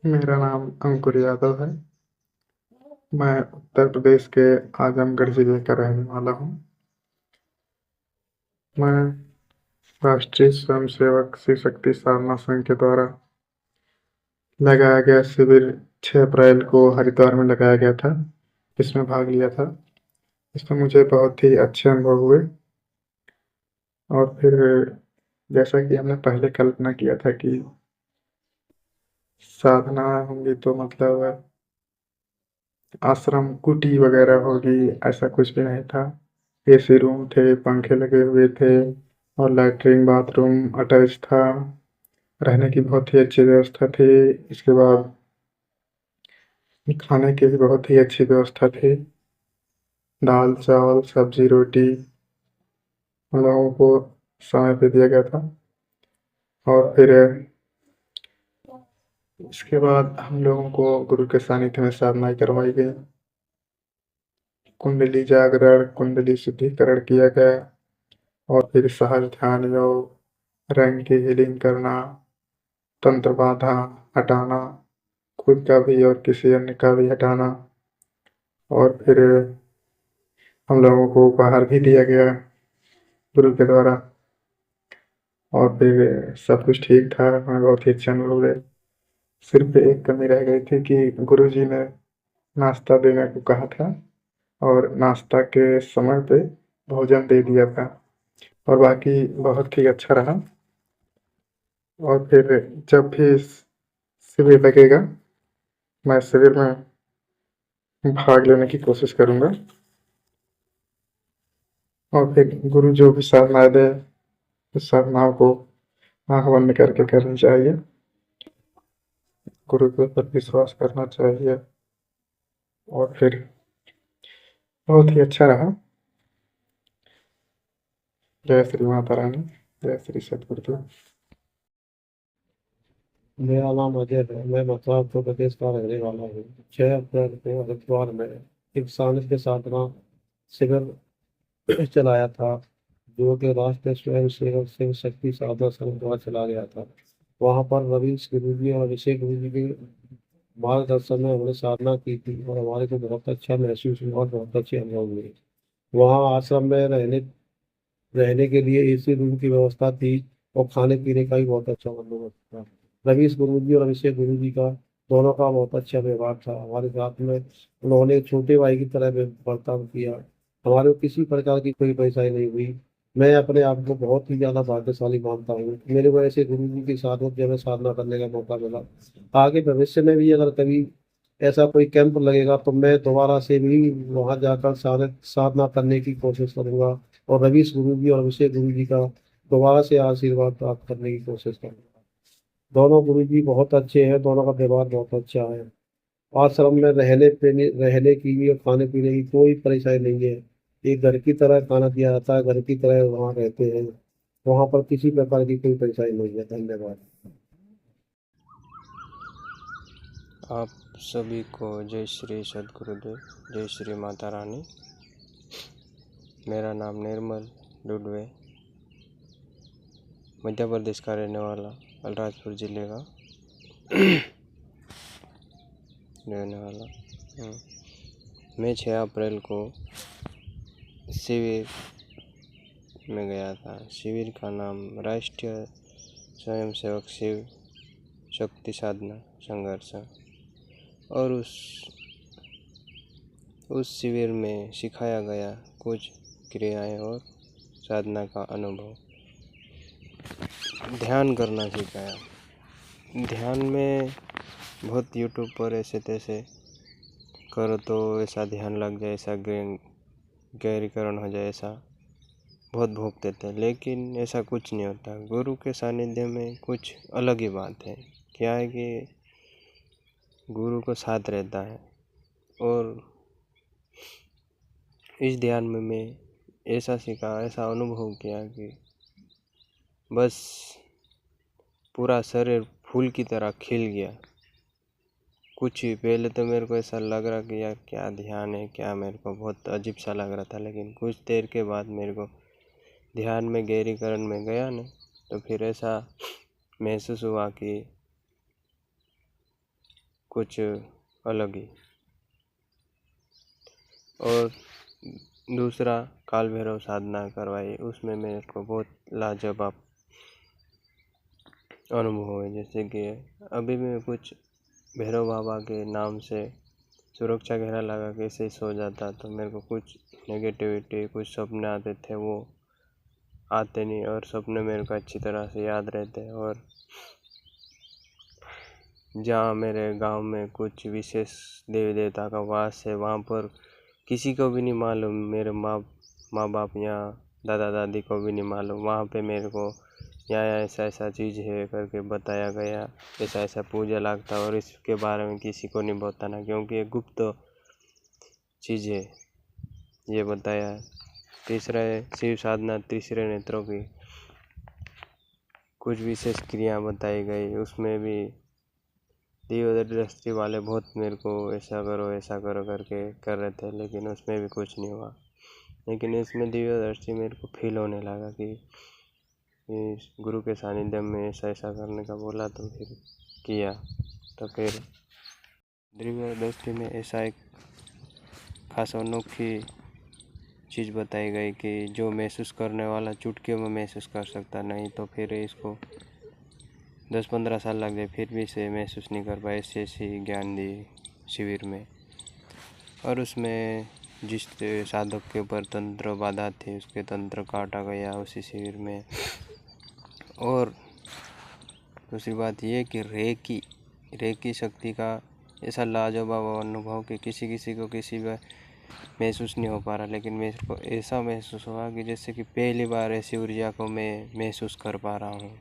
मेरा नाम अंकुर यादव है। मैं उत्तर प्रदेश के आजमगढ़ जिले का रहने वाला हूँ। मैं राष्ट्रीय स्वयंसेवक शिव शक्ति साधना संघ के द्वारा लगाया गया शिविर 6 अप्रैल को हरिद्वार में लगाया गया था। इसमें भाग लिया था। इसमें मुझे बहुत ही अच्छे अनुभव हुए। और फिर जैसा कि हमने पहले कल्पना किया था कि साधना होंगी तो मतलब आश्रम कुटी वगैरह होगी, ऐसा कुछ भी नहीं था। एसी रूम थे, पंखे लगे हुए थे और लैट्रिन बाथरूम अटैच था। रहने की बहुत ही अच्छी व्यवस्था थी। इसके बाद खाने की भी बहुत ही अच्छी व्यवस्था थी। दाल चावल सब्जी रोटी हम लोगों को समय पे दिया गया था। और फिर इसके बाद हम लोगों को गुरु के सानिध्य में साधनाएं करवाई गई। कुंडली जागरण कुंडली शुद्धिकरण किया गया। और फिर सहज ध्यान योग, रंग की हीलिंग करना, तंत्र बाधा हटाना, खुद का भी और किसी अन्य का भी हटाना। और फिर हम लोगों को उपहार भी दिया गया गुरु के द्वारा। और फिर सब कुछ ठीक था, हमें बहुत ही अच्छा अनुभव रहे। सिर्फ एक कमी रह गई थी कि गुरु जी ने नाश्ता देने को कहा था और नाश्ता के समय पे भोजन दे दिया था। और बाकी बहुत ही अच्छा रहा। और फिर जब भी शिविर लगेगा मैं शिविर में भाग लेने की कोशिश करूंगा। और फिर गुरु जो भी साधनाएं दे उस साधनाओं को आंख बंद करके करनी चाहिए। गुरु के ऊपर विश्वास करना चाहिए। और फिर बहुत ही अच्छा रहा। जय श्री माता रानी, जय श्री सतगुरुदेव। मेरा नाम अजय है। मैं मथुरा उत्तर प्रदेश का रहने वाला हूँ। 6 अप्रैल को हरिद्वार में एक सानिध्य साधना शिविर चलाया था, जो कि राष्ट्रीय स्वयं सेवक शिव शक्ति साधना संघ द्वारा चला गया था। वहाँ पर रवीश गुरु जी और अभिषेक गुरु जी के मार्गदर्शन में हमने साधना की थी और हमारे को बहुत अच्छा महसूस हुआ और बहुत अच्छे अनुभव हुए। वहाँ आश्रम में रहने के लिए एसी रूम की व्यवस्था थी और खाने पीने का भी बहुत अच्छा बंदोबस्त था। रवीश गुरु जी और अभिषेक गुरु जी का दोनों का बहुत अच्छा व्यवहार था हमारे साथ में। उन्होंने एक छोटे भाई की तरह बर्ताव किया। हमारे को किसी प्रकार की कोई परेशानी नहीं हुई। मैं अपने आप को बहुत ही ज्यादा भाग्यशाली मानता हूँ कि मेरे को ऐसे गुरु जी के साथ में जब मैं साधना करने का मौका मिला। आगे भविष्य में भी अगर कभी ऐसा कोई कैंप लगेगा तो मैं दोबारा से भी वहां जाकर साधना करने की कोशिश करूंगा और रवीश गुरु जी और अभिषेक गुरु जी का दोबारा से आशीर्वाद प्राप्त करने की कोशिश करूंगा। दोनों गुरु जी बहुत अच्छे हैं, दोनों का व्यवहार बहुत अच्छा है। आश्रम में रहने की भी और खाने पीने की कोई परेशानी नहीं है। एक घर की तरह खाना दिया जाता है, घर की तरह वहाँ रहते हैं। वहाँ पर किसी प्रकार की कोई परेशानी नहीं है। धन्यवाद। आप सभी को जय श्री सद्गुरुदेव, जय श्री माता रानी। मेरा नाम निर्मल डुडवे, मध्य प्रदेश का रहने वाला, अलीराजपुर जिले का रहने वाला हूँ। मैं 6 अप्रैल को शिविर में गया था। शिविर का नाम राष्ट्रीय स्वयंसेवक शिव शक्ति साधना संघर्ष। और उस शिविर में सिखाया गया कुछ क्रियाएं और साधना का अनुभव। ध्यान करना सिखाया। ध्यान में बहुत यूट्यूब पर ऐसे तैसे करो तो ऐसा ध्यान लग जाए, ऐसा गहरीकरण हो जाए, ऐसा बहुत भोग देते हैं, लेकिन ऐसा कुछ नहीं होता। गुरु के सानिध्य में कुछ अलग ही बात है। क्या है कि गुरु को साथ रहता है। और इस ध्यान में मैं ऐसा सीखा, ऐसा अनुभव किया कि बस पूरा शरीर फूल की तरह खिल गया। कुछ ही पहले तो मेरे को ऐसा लग रहा कि यार क्या ध्यान है, क्या, मेरे को बहुत अजीब सा लग रहा था। लेकिन कुछ देर के बाद मेरे को ध्यान में गहरीकरण में गया ना, तो फिर ऐसा महसूस हुआ कि कुछ अलग ही। और दूसरा काल भैरव साधना करवाई, उसमें मेरे को बहुत लाजवाब अनुभव हुए। जैसे कि अभी मैं कुछ भैरव बाबा के नाम से सुरक्षा घेरा लगा के ऐसे ही सो जाता तो मेरे को कुछ नेगेटिविटी, कुछ सपने आते थे वो आते नहीं, और सपने मेरे को अच्छी तरह से याद रहते। और जहाँ मेरे गांव में कुछ विशेष देवी देवता का वास है, वहाँ पर किसी को भी नहीं मालूम, मेरे माँ बाप या दादा दादी को भी नहीं मालूम। वहाँ पे मेरे को यहाँ ऐसा ऐसा चीज़ है करके बताया गया, ऐसा ऐसा पूजा लगता, और इसके बारे में किसी को नहीं बताना क्योंकि ये गुप्त चीज़ है, ये बताया। तीसरा है शिव साधना, तीसरे नेत्रों की कुछ विशेष क्रिया बताई गई, उसमें भी दृष्टि वाले बहुत मेरे को ऐसा करो करके कर रहे थे, लेकिन उसमें भी कुछ नहीं हुआ। लेकिन इसमें दृष्टि मेरे को फील होने लगा कि इस गुरु के सानिध्य में ऐसा ऐसा करने का बोला, तो फिर किया। तो फिर दृष्टि में ऐसा एक खास अनोखी चीज़ बताई गई कि जो महसूस करने वाला चुटकियों में महसूस कर सकता, नहीं तो फिर इसको 10-15 साल लग गए फिर भी से महसूस नहीं कर पाए। ऐसी ज्ञान दी शिविर में। और उसमें जिस साधक के ऊपर तंत्र बाधा थे उसके तंत्र काटा गया उसी शिविर में। और दूसरी बात ये कि रेकी शक्ति का ऐसा लाजवाब अनुभव कि किसी को किसी बार महसूस नहीं हो पा रहा, लेकिन मेरे को ऐसा महसूस हुआ कि जैसे कि पहली बार ऐसी ऊर्जा को मैं महसूस कर पा रहा हूँ।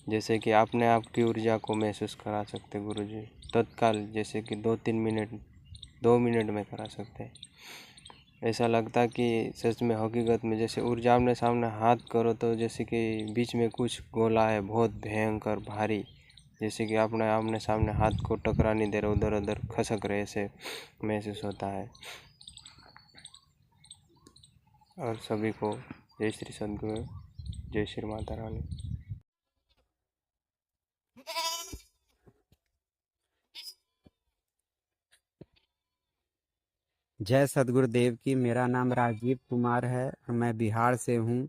जैसे कि आपने आपकी ऊर्जा को महसूस करा सकते गुरुजी तत्काल, जैसे कि 2 मिनट में करा सकते। ऐसा लगता कि सच में हकीकत में जैसे ऊर्जा आमने सामने हाथ करो तो जैसे कि बीच में कुछ गोला है बहुत भयंकर भारी, जैसे कि आपने आमने सामने हाथ को टकरा नहीं दे रहा, उधर उधर खसक रहे, ऐसे महसूस होता है। और सभी को जय श्री सद्गुरु, जय श्री माता रानी। जय सद्गुरुदेव की। मेरा नाम राजीव कुमार है, मैं बिहार से हूँ।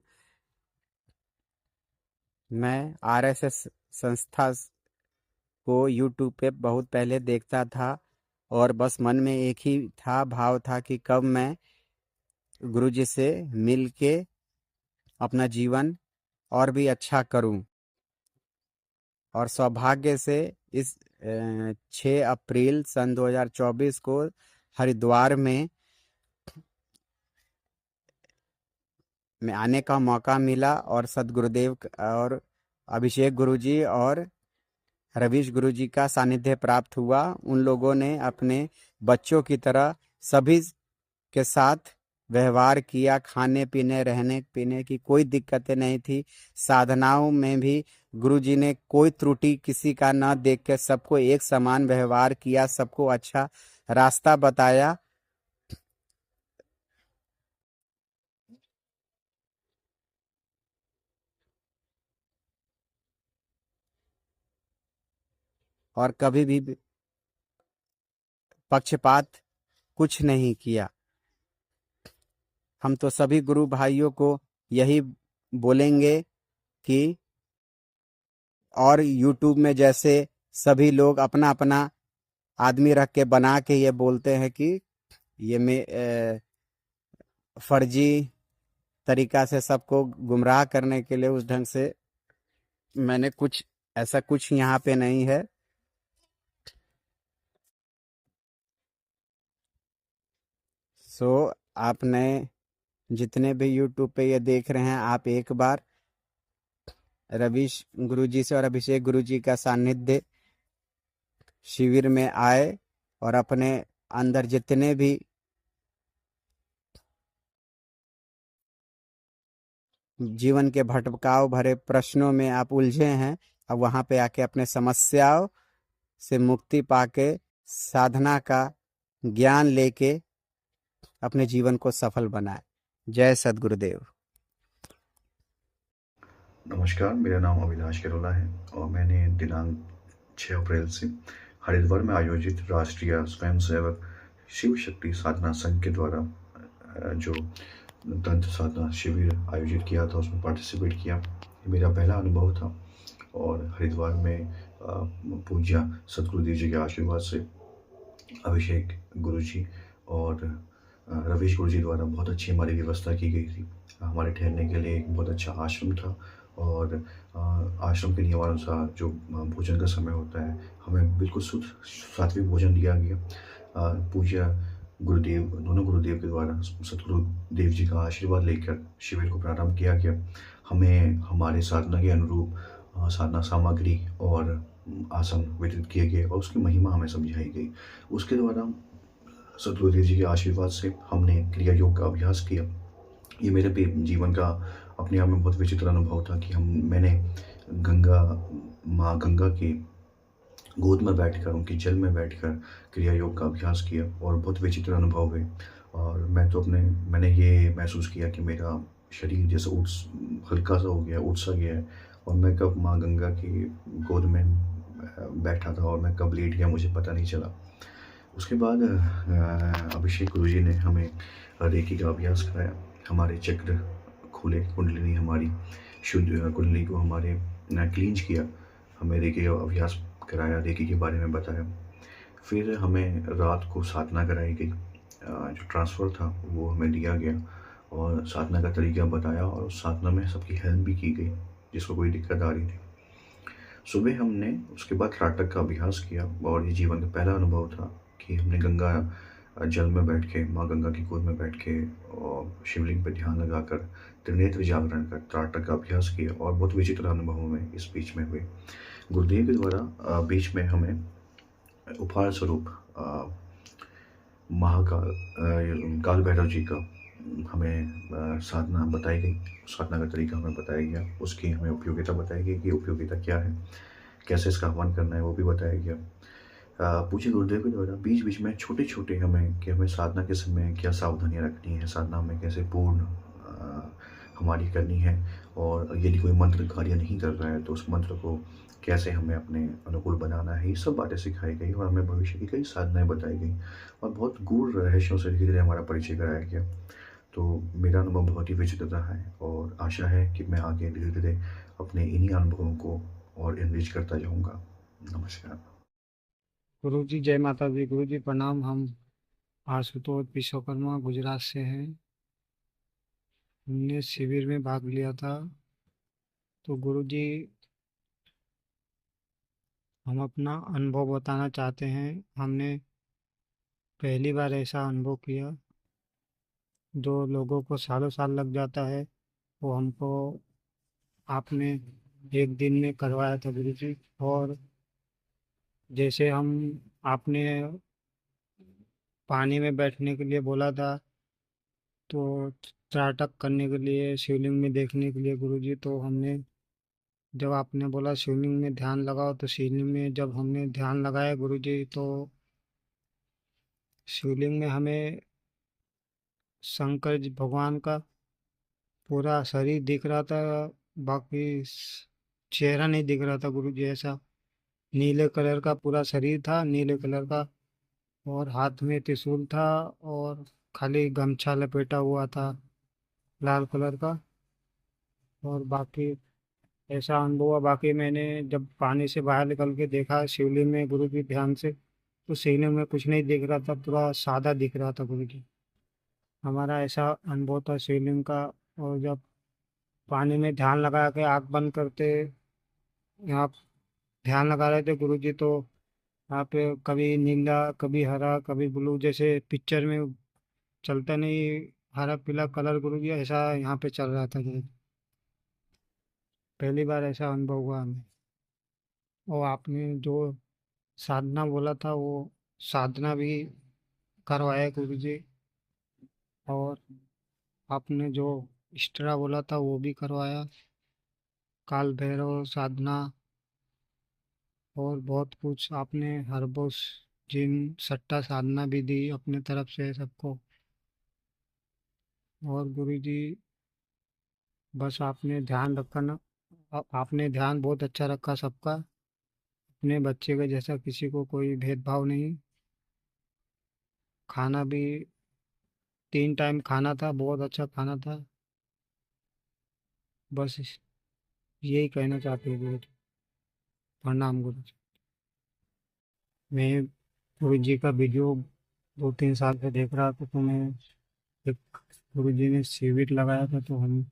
मैं आरएसएस संस्था को यूट्यूब पे बहुत पहले देखता था और बस मन में एक ही भाव था कि कब मैं गुरुजी से मिल के अपना जीवन और भी अच्छा करूं। और सौभाग्य से इस 6 अप्रैल सन 2024 को हरिद्वार में आने का मौका मिला और सदगुरुदेव और अभिषेक गुरुजी और रवीश गुरुजी का सानिध्य प्राप्त हुआ। उन लोगों ने अपने बच्चों की तरह सभी के साथ व्यवहार किया, खाने पीने रहने पीने की कोई दिक्कतें नहीं थी। साधनाओं में भी गुरुजी ने कोई त्रुटि किसी का न देख के सबको एक समान व्यवहार किया, सबको अच्छा रास्ता बताया। और कभी भी पक्षपात कुछ नहीं किया। हम तो सभी गुरु भाइयों को यही बोलेंगे कि और यूट्यूब में जैसे सभी लोग अपना अपना आदमी रख के बना के ये बोलते हैं कि ये फर्जी तरीका से सबको गुमराह करने के लिए, उस ढंग से मैंने कुछ ऐसा कुछ यहाँ पे नहीं है। आपने जितने भी यूट्यूब पे ये देख रहे हैं, आप एक बार रवीश गुरुजी से और अभिषेक गुरुजी का सानिध्य शिविर में आए और अपने अंदर जितने भी जीवन के भटकाव भरे प्रश्नों में आप उलझे हैं, अब वहां पे आके अपने समस्याओं से मुक्ति पाके साधना का ज्ञान लेके अपने जीवन को सफल बनाए। जय सद्गुरुदेव। नमस्कार, मेरा नाम अविनाश केरोला है और मैंने दिनांक 6 अप्रैल से हरिद्वार में आयोजित राष्ट्रीय स्वयंसेवक शिव शक्ति साधना संघ के द्वारा जो तंत्र साधना शिविर आयोजित किया था उसमें पार्टिसिपेट किया। ये मेरा पहला अनुभव था और हरिद्वार में पूज्य सतगुरुदेव जी के आशीर्वाद से अभिषेक गुरुजी और रवीश गुरुजी द्वारा बहुत अच्छी हमारी व्यवस्था की गई थी। हमारे ठहरने के लिए एक बहुत अच्छा आश्रम था और आश्रम के नियमानुसार जो भोजन का समय होता है हमें बिल्कुल शुद्ध सात्विक भोजन दिया गया। पूज्य गुरुदेव दोनों गुरुदेव के द्वारा सतगुरुदेव जी का आशीर्वाद लेकर शिविर को प्रारंभ किया गया। हमें हमारे साधना के अनुरूप साधना सामग्री और आसन वितरित किए गए और उसकी महिमा हमें समझाई गई। उसके द्वारा सतगुरुदेव जी के आशीर्वाद से हमने क्रिया योग का अभ्यास किया। ये मेरे जीवन का अपने आप में बहुत विचित्र अनुभव था कि मैंने माँ गंगा की गोद में बैठकर उनके जल में बैठकर क्रिया योग का अभ्यास किया और बहुत विचित्र अनुभव हुए। और मैंने ये महसूस किया कि मेरा शरीर जैसे हल्का सा हो गया, उठ सा गया है और मैं कब माँ गंगा की गोद में बैठा था और मैं कब लेट गया मुझे पता नहीं चला। उसके बाद अभिषेक गुरुजी ने हमें रेकी का अभ्यास कराया। हमारे चक्र खुले, कुंडलिनी हमारी शुद्ध, कुंडली को हमारे क्लींज किया, हमें रेकी का अभ्यास कराया, रेकी के बारे में बताया। फिर हमें रात को साधना कराई गई। जो ट्रांसफ़र था वो हमें दिया गया और साधना का तरीका बताया और उस साधना में सबकी हेल्प भी की गई जिसको कोई दिक्कत आ रही थी। सुबह हमने उसके बाद त्राटक का अभ्यास किया और ये जीवन का पहला अनुभव था कि हमने गंगा जल में बैठ के, माँ गंगा की गोद में बैठ के और शिवलिंग पर ध्यान लगाकर त्रिनेत्र जागरण कर त्राटक का अभ्यास किया और बहुत विचित्र अनुभव में इस बीच में हुए। गुरुदेव के द्वारा बीच में हमें उपहार स्वरूप महाकाल काल भैरव जी का हमें साधना बताई गई। साधना का तरीका हमें बताया गया, उसकी हमें उपयोगिता बताई गई कि उपयोगिता क्या है, कैसे इसका आह्वान करना है वो भी बताया गया। पूज्य गुरुदेव के द्वारा बीच बीच में छोटे छोटे हमें साधना के समय क्या सावधानियाँ रखनी है, साधना में कैसे पूर्ण हमारी करनी है और यदि कोई मंत्र कार्य नहीं कर रहा है तो उस मंत्र को कैसे हमें अपने अनुकूल बनाना है, ये सब बातें सिखाई गई और हमें भविष्य की कई साधनाएं बताई गई और बहुत गूढ़ रहस्यों से धीरे धीरे हमारा परिचय कराया गया। तो मेरा अनुभव बहुत ही विचित्र रहा है और आशा है कि मैं आगे धीरे धीरे अपने इन्हीं अनुभवों को और एनरिच करता जाऊँगा। नमस्कार। गुरु जी जय माता दी। गुरु जी प्रणाम। हम आशुतोष विश्वकर्मा गुजरात से हैं। हमने शिविर में भाग लिया था। तो गुरु जी हम अपना अनुभव बताना चाहते हैं। हमने पहली बार ऐसा अनुभव किया। जो लोगों को सालों साल लग जाता है वो हमको आपने एक दिन में करवाया था गुरु जी। और जैसे हम आपने पानी में बैठने के लिए बोला था तो त्राटक करने के लिए, शिवलिंग में देखने के लिए गुरु जी, तो हमने जब आपने बोला शिवलिंग में ध्यान लगाओ तो शिवलिंग में जब हमने ध्यान लगाया गुरु जी तो शिवलिंग में हमें शंकर जी भगवान का पूरा शरीर दिख रहा था। बाकी चेहरा नहीं दिख रहा था गुरु जी। ऐसा नीले कलर का पूरा शरीर था, नीले कलर का, और हाथ में त्रिशूल था और खाली गमछा लपेटा हुआ था लाल कलर का। और बाकी ऐसा अनुभव हुआ। बाकी मैंने जब पानी से बाहर निकल के देखा शिवलिंग में गुरु जी ध्यान से, तो शिवलिंग में कुछ नहीं दिख रहा था, पूरा सादा दिख रहा था गुरु जी। हमारा ऐसा अनुभव था शिवलिंग का। और जब पानी में ध्यान लगा के आँख बंद करते यहाँ ध्यान लगा रहे थे गुरु जी, तो यहाँ पे कभी नीला, कभी हरा, कभी ब्लू, जैसे पिक्चर में चलता नहीं हरा पीला कलर गुरु जी, ऐसा यहाँ पे चल रहा था गुरु जी। पहली बार ऐसा अनुभव हुआ हमें। और आपने जो साधना बोला था वो साधना भी करवाया गुरु जी। और आपने जो इष्टरा बोला था वो भी करवाया, काल भैरव साधना, और बहुत कुछ आपने हरबोस जिन सट्टा साधना भी दी अपने तरफ से सबको। और गुरु जी बस आपने ध्यान रखा ना, आपने ध्यान बहुत अच्छा रखा सबका। अपने बच्चे के जैसा किसी को कोई भेदभाव नहीं। खाना भी 3 टाइम खाना था, बहुत अच्छा खाना था। बस यही कहना चाहते हैं गुरु जी। प्रणाम गुरु जी। मैं गुरु जी का वीडियो 2-3 साल से देख रहा था, तो मैं एक गुरु जी ने शिविर लगाया था, तो हम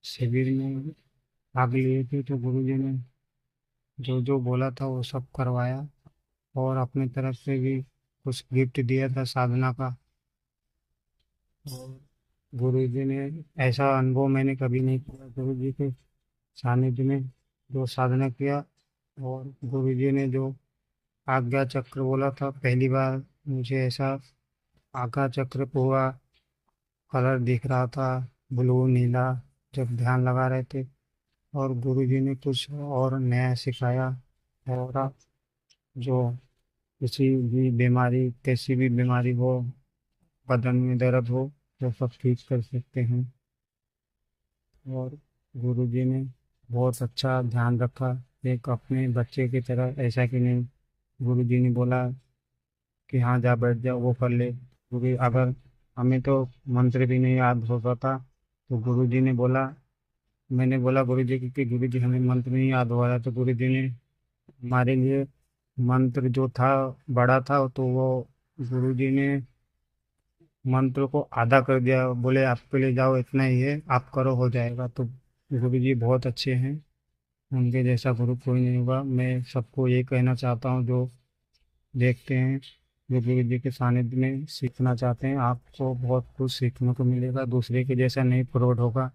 शिविर में भाग लिए थे। तो गुरु जी ने जो जो बोला था वो सब करवाया, और अपनी तरफ से भी कुछ गिफ्ट दिया था साधना का। और गुरु जी ने ऐसा अनुभव मैंने कभी नहीं किया गुरु जी के सानिध्य में जो साधना किया। और गुरु जी ने जो आज्ञा चक्र बोला था, पहली बार मुझे ऐसा आज्ञा चक्र पूरा कलर दिख रहा था, ब्लू नीला, जब ध्यान लगा रहे थे। और गुरु जी ने कुछ और नया सिखाया। और जो किसी भी बीमारी, कैसी भी बीमारी हो, बदन में दर्द हो, तो सब ठीक कर सकते हैं। और गुरु जी ने बहुत अच्छा ध्यान रखा, एक अपने बच्चे की तरह। ऐसा कि नहीं, गुरु जी ने बोला कि हाँ जा बैठ जा, वो कर ले, क्योंकि अगर हमें तो मंत्र भी नहीं याद होता था। तो गुरु जी ने बोला, मैंने बोला गुरु जी कि गुरु जी हमें मंत्र नहीं याद हो रहा। तो गुरु जी ने हमारे लिए मंत्र जो था बड़ा था, तो वो गुरु जी ने मंत्र को आधा कर दिया। बोले आपके लिए जाओ, इतना ही है, आप करो, हो जाएगा। तो गुरु जी बहुत अच्छे हैं, उनके जैसा गुरु कोई नहीं होगा। मैं सबको ये कहना चाहता हूँ जो देखते हैं, जो गुरु जी के सानिध्य में सीखना चाहते हैं, आपको बहुत कुछ सीखने को मिलेगा, दूसरे के जैसा नहीं फ्रॉड होगा।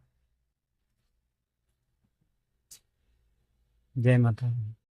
जय माता दी।